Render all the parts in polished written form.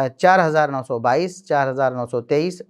4922, 4923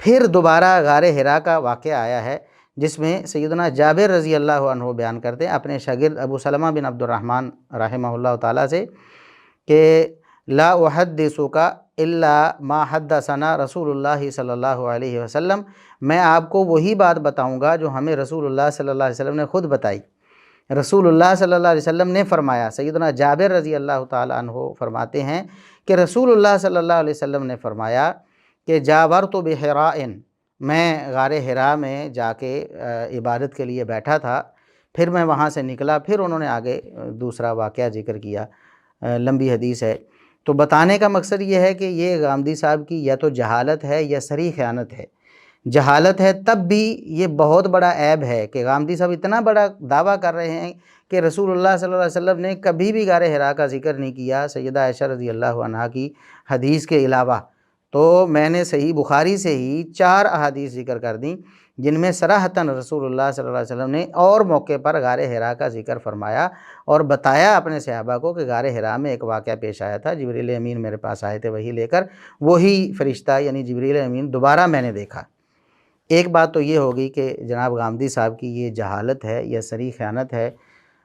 پھر دوبارہ غار حرا کا واقعہ آیا ہے، جس میں سیدنا جابر رضی اللہ عنہ بیان کرتے ہیں اپنے شاگرد ابو سلمہ بن عبد الرحمن رحمہ اللہ تعالیٰ سے کہ لا احدثک الا ما حدثنا رسول اللہ صلی اللہ علیہ وسلم، میں آپ کو وہی بات بتاؤں گا جو ہمیں رسول اللہ صلی اللہ علیہ وسلم نے خود بتائی۔ رسول اللہ صلی اللہ علیہ وسلم نے فرمایا، سیدنا جابر رضی اللہ تعالیٰ عنہ فرماتے ہیں کہ رسول اللہ صلی اللہ علیہ وسلم نے فرمایا کہ جاورت بحراء، میں غار حرا میں جا کے عبادت کے لیے بیٹھا تھا، پھر میں وہاں سے نکلا، پھر انہوں نے آگے دوسرا واقعہ ذکر کیا، لمبی حدیث ہے۔ تو بتانے کا مقصد یہ ہے کہ یہ غامدی صاحب کی یا تو جہالت ہے یا صریح خیانت ہے۔ جہالت ہے تب بھی یہ بہت بڑا عیب ہے کہ غامدی صاحب اتنا بڑا دعویٰ کر رہے ہیں کہ رسول اللہ صلی اللہ علیہ وسلم نے کبھی بھی غار حرا کا ذکر نہیں کیا سیدہ عائشہ رضی اللہ عنہا کی حدیث کے علاوہ۔ تو میں نے صحیح بخاری سے ہی 4 احادیث ذکر کر دیں جن میں صراحتاً رسول اللہ صلی اللہ علیہ وسلم نے اور موقع پر غار حرا کا ذکر فرمایا اور بتایا اپنے صحابہ کو کہ غار حرا میں ایک واقعہ پیش آیا تھا، جبریل امین میرے پاس آئے تھے وہی لے کر، وہی فرشتہ یعنی جبریل امین دوبارہ میں نے دیکھا۔ ایک بات تو یہ ہوگی کہ جناب غامدی صاحب کی یہ جہالت ہے یا صریح خیانت ہے۔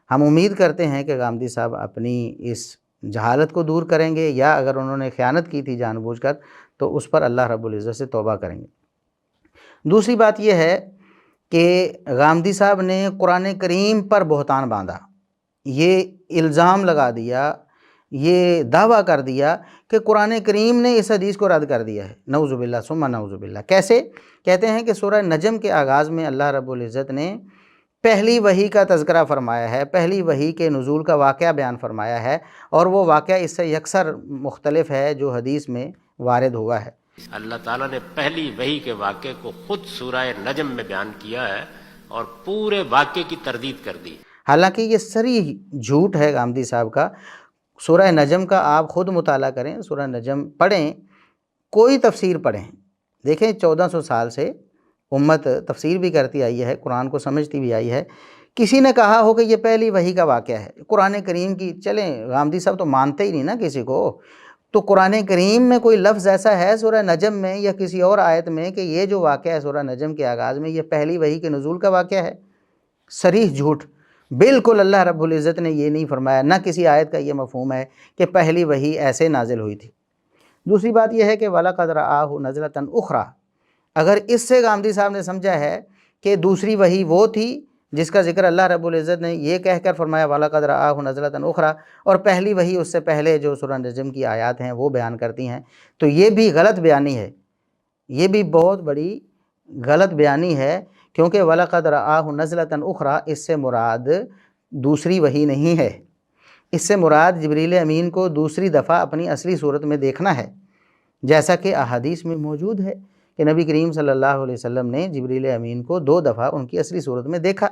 ہم امید کرتے ہیں کہ غامدی صاحب اپنی اس جہالت کو دور کریں گے، یا اگر انہوں نے خیانت کی تھی جان بوجھ کر تو اس پر اللہ رب العزت سے توبہ کریں گے۔ دوسری بات یہ ہے کہ غامدی صاحب نے قرآن کریم پر بہتان باندھا، یہ الزام لگا دیا، یہ دعویٰ کر دیا کہ قرآن کریم نے اس حدیث کو رد کر دیا ہے، نعوذ باللہ ثم نعوذ باللہ۔ کیسے؟ کہتے ہیں کہ سورہ نجم کے آغاز میں اللہ رب العزت نے پہلی وحی کا تذکرہ فرمایا ہے، پہلی وحی کے نزول کا واقعہ بیان فرمایا ہے، اور وہ واقعہ اس سے یکسر مختلف ہے جو حدیث میں وارد ہوا ہے۔ اللہ تعالیٰ نے پہلی وحی کے واقعے کو خود سورہ نجم میں بیان کیا ہے اور پورے واقعے کی تردید کر دی۔ حالانکہ یہ صریح جھوٹ ہے غامدی صاحب کا۔ سورہ نجم کا آپ خود مطالعہ کریں، سورہ نجم پڑھیں، کوئی تفسیر پڑھیں، دیکھیں 1400 سال سے امت تفسیر بھی کرتی آئی ہے، قرآن کو سمجھتی بھی آئی ہے، کسی نے کہا ہو کہ یہ پہلی وحی کا واقعہ ہے قرآن کریم کی، چلیں غامدی صاحب تو مانتے ہی نہیں نا کسی کو، تو قرآن کریم میں کوئی لفظ ایسا ہے سورہ نجم میں یا کسی اور آیت میں کہ یہ جو واقعہ ہے سورہ نجم کے آغاز میں یہ پہلی وحی کے نزول کا واقعہ ہے؟ صریح جھوٹ۔ بالکل اللہ رب العزت نے یہ نہیں فرمایا، نہ کسی آیت کا یہ مفہوم ہے کہ پہلی وحی ایسے نازل ہوئی تھی۔ دوسری بات یہ ہے کہ وَلَقَدْ رَآهُ نَزْلَةً أُخْرَى، اگر اس سے غامدی صاحب نے سمجھا ہے کہ دوسری وحی وہ تھی جس کا ذکر اللہ رب العزت نے یہ کہہ کر فرمایا وَلَقَدْ رَآهُ نَزْلَةً أُخْرَى، اور پہلی وحی اس سے پہلے جو سورہ نجم کی آیات ہیں وہ بیان کرتی ہیں، تو یہ بھی غلط بیانی ہے، یہ بھی بہت بڑی غلط بیانی ہے، کیونکہ وَلَقَدْ رَآهُ نَزْلَةً أُخْرَى اس سے مراد دوسری وحی نہیں ہے، اس سے مراد جبریل امین کو دوسری دفعہ اپنی اصلی صورت میں دیکھنا ہے، جیسا کہ احادیث میں موجود ہے کہ نبی کریم صلی اللہ علیہ وسلم نے جبریل امین کو 2 دفعہ ان کی اصلی صورت میں دیکھا۔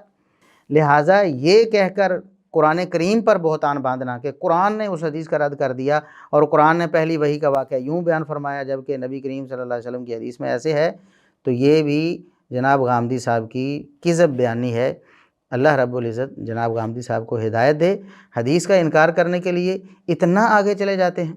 لہٰذا یہ کہہ کر قرآن کریم پر بہتان باندھنا کہ قرآن نے اس حدیث کا رد کر دیا اور قرآن نے پہلی وحی کا واقعہ یوں بیان فرمایا جبکہ نبی کریم صلی اللہ علیہ وسلم کی حدیث میں ایسے ہے، تو یہ بھی جناب غامدی صاحب کی کذب بیانی ہے۔ اللہ رب العزت جناب غامدی صاحب کو ہدایت دے، حدیث کا انکار کرنے کے لیے اتنا آگے چلے جاتے ہیں۔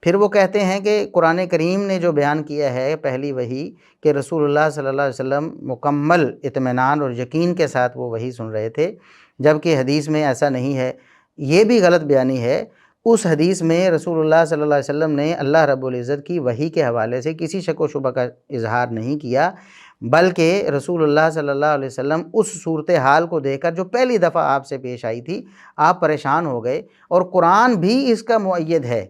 پھر وہ کہتے ہیں کہ قرآن کریم نے جو بیان کیا ہے پہلی وحی کہ رسول اللہ صلی اللہ علیہ وسلم مکمل اطمینان اور یقین کے ساتھ وہ وحی سن رہے تھے، جبکہ حدیث میں ایسا نہیں ہے، یہ بھی غلط بیانی ہے۔ اس حدیث میں رسول اللہ صلی اللہ علیہ وسلم نے اللہ رب العزت کی وحی کے حوالے سے کسی شک و شبہ کا اظہار نہیں کیا، بلکہ رسول اللہ صلی اللہ علیہ وسلم اس صورتحال کو دیکھ کر جو پہلی دفعہ آپ سے پیش آئی تھی آپ پریشان ہو گئے، اور قرآن بھی اس کا مؤید ہے۔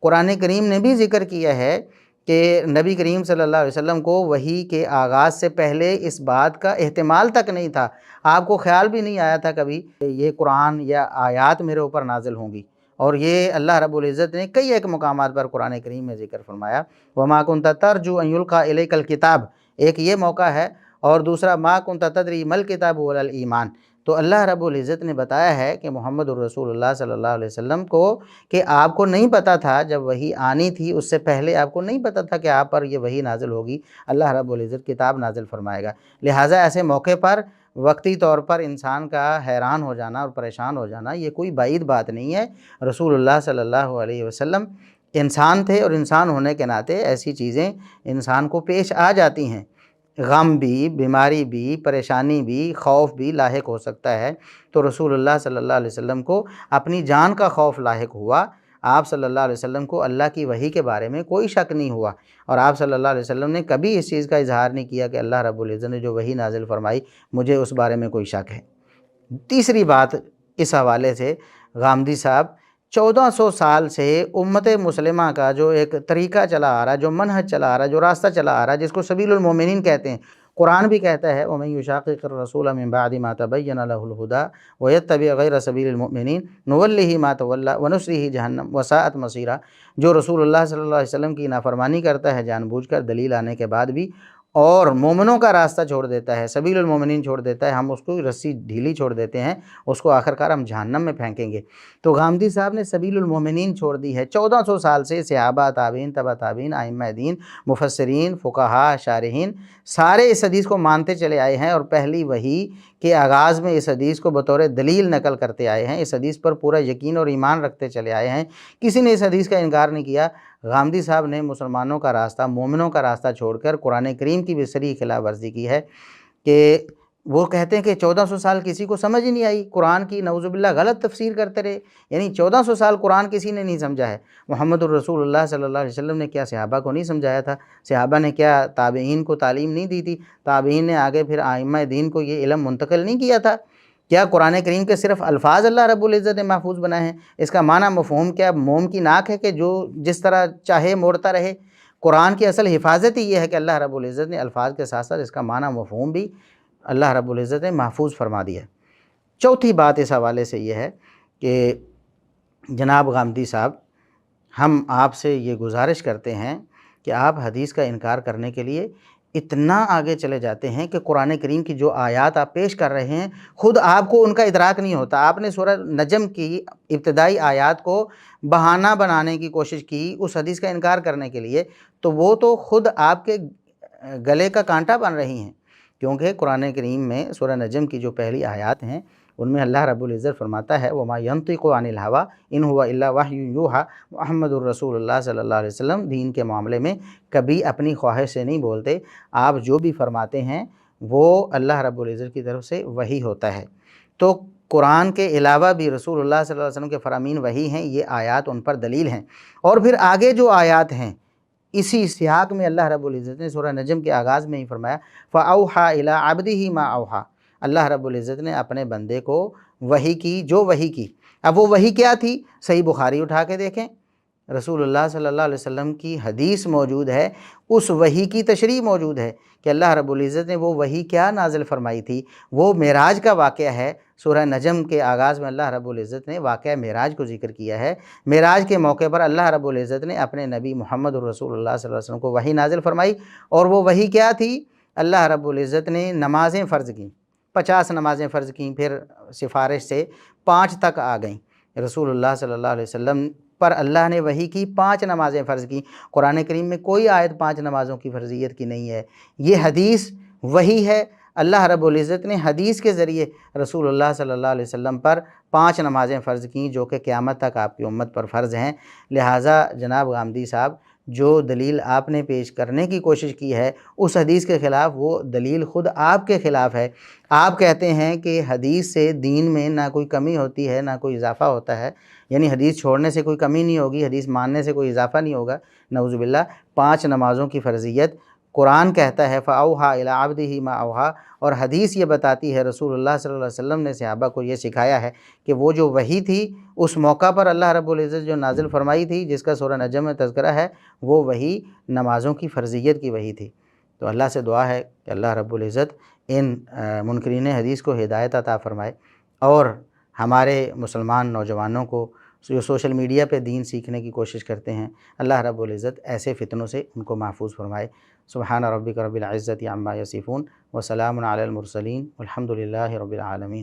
قرآن کریم نے بھی ذکر کیا ہے کہ نبی کریم صلی اللہ علیہ وسلم کو وحی کے آغاز سے پہلے اس بات کا احتمال تک نہیں تھا، آپ کو خیال بھی نہیں آیا تھا کبھی کہ یہ قرآن یا آیات میرے اوپر نازل ہوں گی، اور یہ اللہ رب العزت نے کئی ایک مقامات پر قرآن کریم میں ذکر فرمایا، وَمَا كُنْتَ تَرْجُو أَن يُلْقَى إِلَيْكَ الْكِتَابُ، ایک یہ موقع ہے، اور دوسرا مَا كُنْتَ تَدْرِي مَا الْكِتَابُ وَلَا الْإِيمَانُ، تو اللہ رب العزت نے بتایا ہے کہ محمد الرسول اللہ صلی اللہ علیہ وسلم کو کہ آپ کو نہیں پتہ تھا جب وحی آنی تھی، اس سے پہلے آپ کو نہیں پتہ تھا کہ آپ پر یہ وحی نازل ہوگی، اللہ رب العزت کتاب نازل فرمائے گا۔ لہٰذا ایسے موقع پر وقتی طور پر انسان کا حیران ہو جانا اور پریشان ہو جانا یہ کوئی بعید بات نہیں ہے۔ رسول اللہ صلی اللہ علیہ وسلم انسان تھے اور انسان ہونے کے ناطے ایسی چیزیں انسان کو پیش آ جاتی ہیں، غم بھی، بیماری بھی، پریشانی بھی، خوف بھی لاحق ہو سکتا ہے۔ تو رسول اللہ صلی اللہ علیہ وسلم کو اپنی جان کا خوف لاحق ہوا، آپ صلی اللہ علیہ وسلم کو اللہ کی وحی کے بارے میں کوئی شک نہیں ہوا، اور آپ صلی اللہ علیہ وسلم نے کبھی اس چیز کا اظہار نہیں کیا کہ اللہ رب العزت نے جو وحی نازل فرمائی مجھے اس بارے میں کوئی شک ہے۔ تیسری بات اس حوالے سے، غامدی صاحب 1400 سال سے امت مسلمہ کا جو ایک طریقہ چلا آ رہا ہے، جو منہج چلا آ رہا ہے، جو راستہ چلا آ رہا ہے، جس کو سبیل المومنین کہتے ہیں، قرآن بھی کہتا ہے وَمَن يُشَاقِقِ الرَّسُولَ مِن بَعْدِ مَا تَبَيَّنَ لَهُ الْهُدَىٰ وَيَتَّبِعْ غَيْرَ سَبِيلِ الْمُؤْمِنِينَ نُوَلِّهِ مَا تَوَلَّىٰ وَنُصْلِهِ جَهَنَّمَ وَسَاءَتْ مَصِيرًا۔ جو رسول اللہ صلی اللہ علیہ وسلم کی نافرمانی کرتا ہے جان بوجھ کر دلیل آنے کے بعد بھی، اور مومنوں کا راستہ چھوڑ دیتا ہے، سبیل المومنین چھوڑ دیتا ہے، ہم اس کو رسی ڈھیلی چھوڑ دیتے ہیں، اس کو آخرکار ہم جہنم میں پھینکیں گے۔ تو غامدی صاحب نے سبیل المومنین چھوڑ دی ہے۔ 1400 سال سے صحابہ، تابعین، تبع تابعین، ائمہ دین، مفسرین، فقہاء، شارحین سارے اس حدیث کو مانتے چلے آئے ہیں، اور پہلی وحی کے آغاز میں اس حدیث کو بطور دلیل نقل کرتے آئے ہیں، اس حدیث پر پورا یقین اور ایمان رکھتے چلے آئے ہیں، کسی نے اس حدیث کا انکار نہیں کیا۔ غامدی صاحب نے مسلمانوں کا راستہ، مومنوں کا راستہ چھوڑ کر قرآن کریم کی بھی صریح خلاف ورزی کی ہے، کہ وہ کہتے ہیں کہ 1400 سال کسی کو سمجھ ہی نہیں آئی، قرآن کی نعوذ باللہ غلط تفسیر کرتے رہے، یعنی 1400 سال قرآن کسی نے نہیں سمجھا ہے۔ محمد الرسول اللہ صلی اللہ علیہ وسلم نے کیا صحابہ کو نہیں سمجھایا تھا؟ صحابہ نے کیا تابعین کو تعلیم نہیں دی تھی؟ تابعین نے آگے پھر ائمہ دین کو یہ علم منتقل نہیں کیا تھا؟ کیا قرآن کریم کے صرف الفاظ اللہ رب العزت نے محفوظ بنائے ہیں؟ اس کا معنی مفہوم کیا موم کی ناک ہے کہ جو جس طرح چاہے موڑتا رہے؟ قرآن کی اصل حفاظت ہی یہ ہے کہ اللہ رب العزت نے الفاظ کے ساتھ ساتھ اس کا معنی مفہوم بھی اللہ رب العزت نے محفوظ فرما دیا ہے۔ چوتھی بات اس حوالے سے یہ ہے کہ جناب غامدی صاحب، ہم آپ سے یہ گزارش کرتے ہیں کہ آپ حدیث کا انکار کرنے کے لیے اتنا آگے چلے جاتے ہیں کہ قرآن کریم کی جو آیات آپ پیش کر رہے ہیں خود آپ کو ان کا ادراک نہیں ہوتا۔ آپ نے سورہ نجم کی ابتدائی آیات کو بہانہ بنانے کی کوشش کی اس حدیث کا انکار کرنے کے لیے، تو وہ تو خود آپ کے گلے کا کانٹا بن رہی ہیں، کیونکہ قرآن کریم میں سورہ نجم کی جو پہلی آیات ہیں ان میں اللہ رب العزت فرماتا ہے وَمَا يَنطِقُ عَنِ الْهَوَىٰ إِنْ هُوَ إِلَّا وَحْيٌ يُوحَىٰ۔ محمد الرسول اللہ صلی اللہ علیہ وسلم دین کے معاملے میں کبھی اپنی خواہش سے نہیں بولتے، آپ جو بھی فرماتے ہیں وہ اللہ رب العزت کی طرف سے وحی ہوتا ہے۔ تو قرآن کے علاوہ بھی رسول اللہ صلی اللہ علیہ وسلم کے فرامین وحی ہیں، یہ آیات ان پر دلیل ہیں۔ اور پھر آگے جو آیات ہیں اسی سیاق میں اللہ رب العزت نے سورہ نجم کے آغاز میں ہی فرمایا فَأَوْحَىٰ إِلَىٰ عَبْدِهِ مَا أَوْحَىٰ۔ اللہ رب العزت نے اپنے بندے کو وحی کی جو وحی کی۔ اب وہ وحی کیا تھی؟ صحیح بخاری اٹھا کے دیکھیں، رسول اللہ صلی اللہ علیہ وسلم کی حدیث موجود ہے، اس وحی کی تشریح موجود ہے کہ اللہ رب العزت نے وہ وحی کیا نازل فرمائی تھی۔ وہ معراج کا واقعہ ہے، سورہ نجم کے آغاز میں اللہ رب العزت نے واقعہ معراج کو ذکر کیا ہے۔ معراج کے موقع پر اللہ رب العزت نے اپنے نبی محمد الرسول اللہ صلی اللہ علیہ وسلم کو وحی نازل فرمائی، اور وہ وحی کیا تھی؟ اللہ رب العزت نے نمازیں فرض کیں، 50 نمازیں فرض کیں، پھر سفارش سے 5 تک آ گئیں۔ رسول اللہ صلی اللہ علیہ وسلم پر اللہ نے وحی کی 5 نمازیں فرض کی۔ قرآن کریم میں کوئی آیت 5 نمازوں کی فرضیت کی نہیں ہے، یہ حدیث وحی ہے۔ اللہ رب العزت نے حدیث کے ذریعے رسول اللہ صلی اللہ علیہ وسلم پر 5 نمازیں فرض کیں جو کہ قیامت تک آپ کی امت پر فرض ہیں۔ لہٰذا جناب غامدی صاحب، جو دلیل آپ نے پیش کرنے کی کوشش کی ہے اس حدیث کے خلاف، وہ دلیل خود آپ کے خلاف ہے۔ آپ کہتے ہیں کہ حدیث سے دین میں نہ کوئی کمی ہوتی ہے نہ کوئی اضافہ ہوتا ہے، یعنی حدیث چھوڑنے سے کوئی کمی نہیں ہوگی، حدیث ماننے سے کوئی اضافہ نہیں ہوگا، نعوذ باللہ۔ 5 نمازوں کی فرضیت قرآن کہتا ہے فَأَوْحَىٰ إِلَىٰ عَبْدِهِ مَا أَوْحَىٰ، اور حدیث یہ بتاتی ہے رسول اللہ صلی اللہ علیہ وسلم نے صحابہ کو یہ سکھایا ہے کہ وہ جو وحی تھی اس موقع پر اللہ رب العزت جو نازل فرمائی تھی، جس کا سورہ نجم میں تذکرہ ہے، وہ وحی نمازوں کی فرضیت کی وحی تھی۔ تو اللہ سے دعا ہے کہ اللہ رب العزت ان منکرین حدیث کو ہدایت عطا فرمائے، اور ہمارے مسلمان نوجوانوں کو جو سوشل میڈیا پہ دین سیکھنے کی کوشش کرتے ہیں، اللہ رب العزت ایسے فتنوں سے ان کو محفوظ فرمائے۔ سبحان ربک رب العزت عما یصفون وسلام علی المرسلین والحمد للہ رب العالمین۔